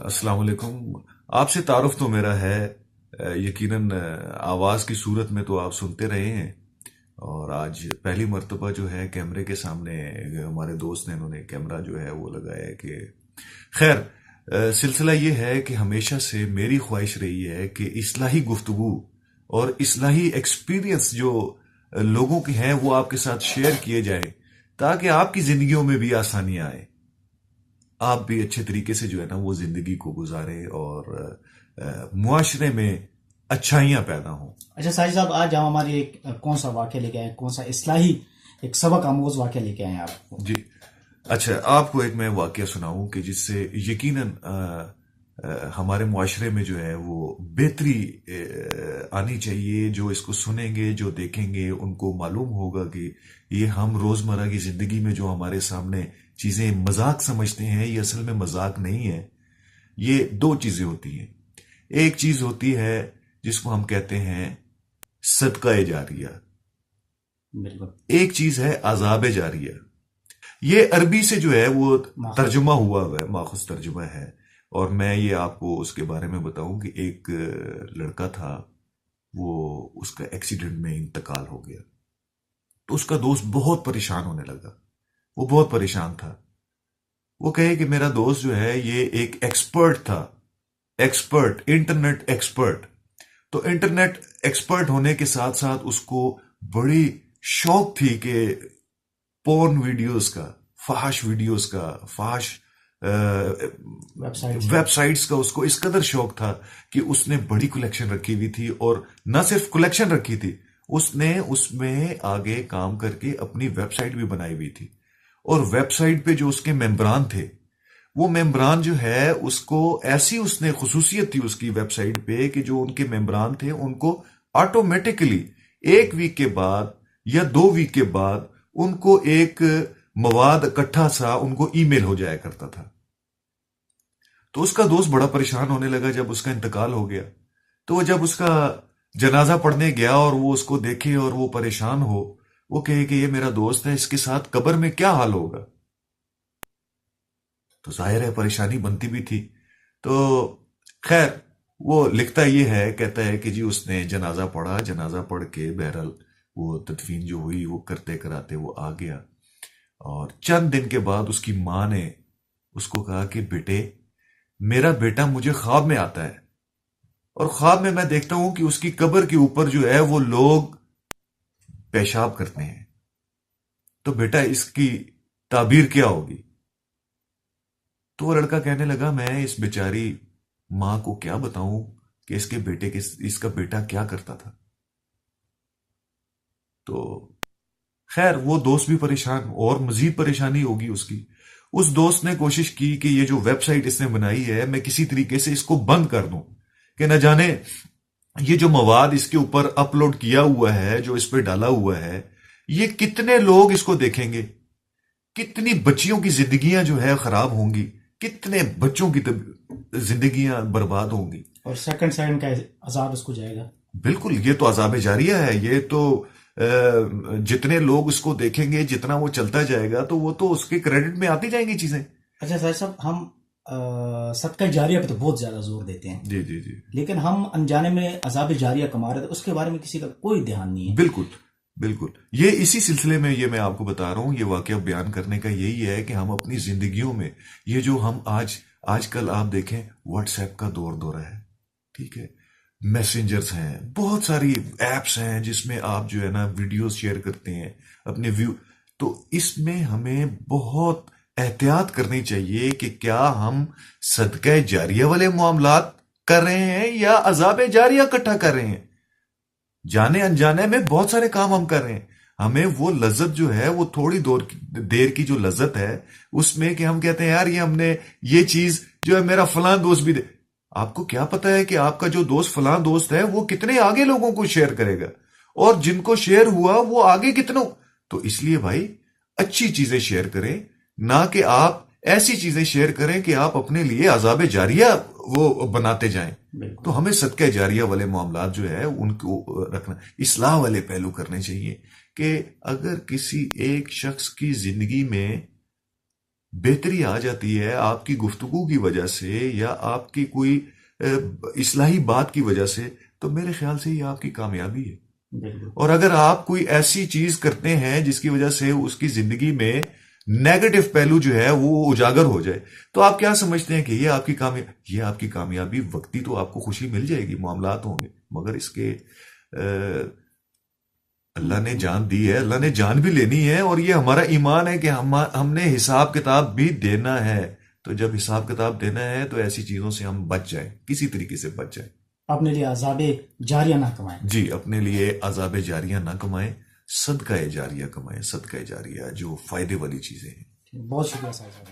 अस्सलाम वालेकुम। आपसे तारुफ तो मेरा है, यकीनन आवाज़ की सूरत में तो आप सुनते रहे हैं। और आज पहली मर्तबा जो है कैमरे के सामने हमारे दोस्त ने इन्होंने कैमरा जो है वो लगाया है कि खैर, सिलसिला ये है कि हमेशा से मेरी ख्वाहिश रही है कि इस्लाही गुफ्तगू और इस्लाही एक्सपीरियंस जो लोगों के हैं वो आपके साथ शेयर किए जाएं, ताकि आपकी ज़िंदगियों में भी आसानियां आए, आप भी अच्छे तरीके से जो है ना वो जिंदगी को गुजारें और मुआशरे में अच्छाइयां पैदा हों। अच्छा साहिब साहब, आज हम हमारे एक कौन सा वाक्य लेके आए, कौन सा इस्लाही एक सबक आमोज वाक्य लेके आए हैं आपको? जी, अच्छा, आपको एक मैं वाकया सुनाऊं कि जिससे यकीनन हमारे मुआशरे में जो है वो बेहतरी आनी चाहिए। जो इसको सुनेंगे, जो देखेंगे, उनको मालूम होगा कि ये हम रोजमर्रा की जिंदगी में जो हमारे सामने चीजें मजाक समझते हैं, ये असल में मजाक नहीं है। ये दो चीजें होती हैं। एक चीज होती है जिसको हम कहते हैं सदका जारिया, बिल्कुल। एक चीज है अजाब जारिया। ये अरबी से जो है वो तर्जुमा हुआ है, माखुज तर्जुमा है। और मैं ये आपको उसके बारे में बताऊं कि एक लड़का था, वो उसका एक्सीडेंट में इंतकाल हो गया। तो उसका दोस्त बहुत परेशान होने लगा, वो बहुत परेशान था। वो कहे कि मेरा दोस्त जो है ये एक एक्सपर्ट था, एक्सपर्ट, इंटरनेट एक्सपर्ट। तो इंटरनेट एक्सपर्ट होने के साथ साथ उसको बड़ी शौक थी कि पोर्न वीडियोस का, फाहश वीडियोस का, फाहश वेबसाइट्स का उसको इस कदर शौक था कि उसने बड़ी कलेक्शन रखी हुई थी। और न सिर्फ कलेक्शन रखी थी, उसने उसमें आगे काम करके अपनी वेबसाइट भी बनाई हुई थी। और वेबसाइट पे जो उसके मेंबरान थे, वो मेंबरान जो है उसको ऐसी उसने खुसूसियत थी उसकी वेबसाइट पे कि जो उनके मेंबरान थे उनको ऑटोमेटिकली 1 वीक के बाद या 2 वीक के बाद उनको एक मवाद इकट्ठा सा उनको ईमेल हो जाया करता था। तो उसका दोस्त बड़ा परेशान होने लगा जब उसका इंतकाल हो गया। तो वो जब उसका जनाजा पढ़ने गया और वो उसको देखे और वो परेशान हो, वो कहे कि ये मेरा दोस्त है, इसके साथ कब्र में क्या हाल होगा। तो जाहिर है परेशानी बनती भी थी। तो खैर, वो लिखता ये है, कहता है कि जी उसने जनाजा पढ़ा, जनाजा पढ़ के बहरहाल वो तदफीन जो हुई वो करते कराते वो आ गया। और चंद दिन के बाद उसकी माँ ने उसको कहा कि बेटे, मेरा बेटा मुझे ख्वाब में आता है और ख्वाब में मैं देखता हूं कि उसकी कब्र के ऊपर जो है वो लोग पेशाब करते हैं। तो बेटा इसकी ताबीर क्या होगी? तो वो लड़का कहने लगा, मैं इस बेचारी मां को क्या बताऊं कि इसका बेटा क्या करता था। तो खैर, वो दोस्त भी परेशान और मजीद परेशानी होगी उसकी। उस दोस्त ने कोशिश की कि ये जो वेबसाइट इसने बनाई है मैं किसी तरीके से इसको बंद कर दूं, कि न जाने ये जो मवाद इसके ऊपर अपलोड किया हुआ है, जो इस पे डाला हुआ है, ये कितने लोग इसको देखेंगे, कितनी बच्चियों की जिंदगियां जो है खराब होंगी, कितने बच्चों की जिंदगियां बर्बाद होंगी। और सेकंड सेकंड का अजाब इसको जाएगा। बिल्कुल, ये तो अजाब जारिया है। ये तो जितने लोग उसको देखेंगे, जितना वो चलता जाएगा, तो वो तो उसके क्रेडिट में आती जाएंगी चीजें। अच्छा साहिब साहब, हम सदका जारिया पे तो बहुत ज्यादा जोर देते हैं, जी जी जी, लेकिन हम अनजाने में अजाब जारिया कमा रहे थे, उसके बारे में किसी का कोई ध्यान नहीं है। बिल्कुल बिल्कुल। ये इसी सिलसिले में ये मैं आपको बता रहा हूं, ये वाकया बयान करने का यही है कि हम अपनी जिंदगियों में ये जो हम आजकल आप देखें, व्हाट्सएप का दौर है, ठीक है, मैसेंजर्स हैं, बहुत सारी एप्स हैं जिसमें आप जो है ना वीडियोस शेयर करते हैं अपने व्यू। तो इसमें हमें बहुत एहतियात करनी चाहिए कि क्या हम सदका जारिया वाले मामलात कर रहे हैं या अजाब जारिया इकट्ठा कर रहे हैं। जाने अनजाने में बहुत सारे काम हम कर रहे हैं। हमें वो लज्जत जो है, वो थोड़ी देर की जो लज्जत है उसमें, कि हम कहते हैं यार ये हमने ये चीज जो है मेरा फलां दोस्त भी दे। आपको क्या पता है कि आपका जो दोस्त फलां दोस्त है वो कितने आगे लोगों को शेयर करेगा, और जिनको शेयर हुआ वो आगे कितनों। तो इसलिए भाई, अच्छी चीजें शेयर करें, ना कि आप ऐसी चीजें शेयर करें कि आप अपने लिए अजाब जारिया वो बनाते जाएं। तो हमें सदका जारिया वाले मामलात जो है उनको रखना, इस्लाह वाले पहलू करने चाहिए कि अगर किसी एक शख्स की जिंदगी में बेहतरी आ जाती है आपकी गुफ्तगू की वजह से या आपकी कोई इस्लाही बात की वजह से, तो मेरे ख्याल से ये आपकी कामयाबी है। बिल्कुल। और अगर आप कोई ऐसी चीज करते हैं जिसकी वजह से उसकी जिंदगी में नेगेटिव पहलू जो है वो उजागर हो जाए, तो आप क्या समझते हैं कि ये आपकी कामयाबी वक्ती तो आपको खुशी मिल जाएगी, मामलात होंगे, मगर इसके अल्लाह ने जान दी है, अल्लाह ने जान भी लेनी है, और ये हमारा ईमान है कि हमने हिसाब किताब भी देना है। तो जब हिसाब किताब देना है तो ऐसी चीजों से हम बच जाएं, किसी तरीके से बच जाएं। अपने लिए अजाबे जारिया ना कमाएं। जी, अपने लिए अजाब जारिया ना कमाएं, सदका जारिया कमाएं, सदका जारिया जो फायदे वाली चीजें हैं। बहुत शुक्रिया साहब।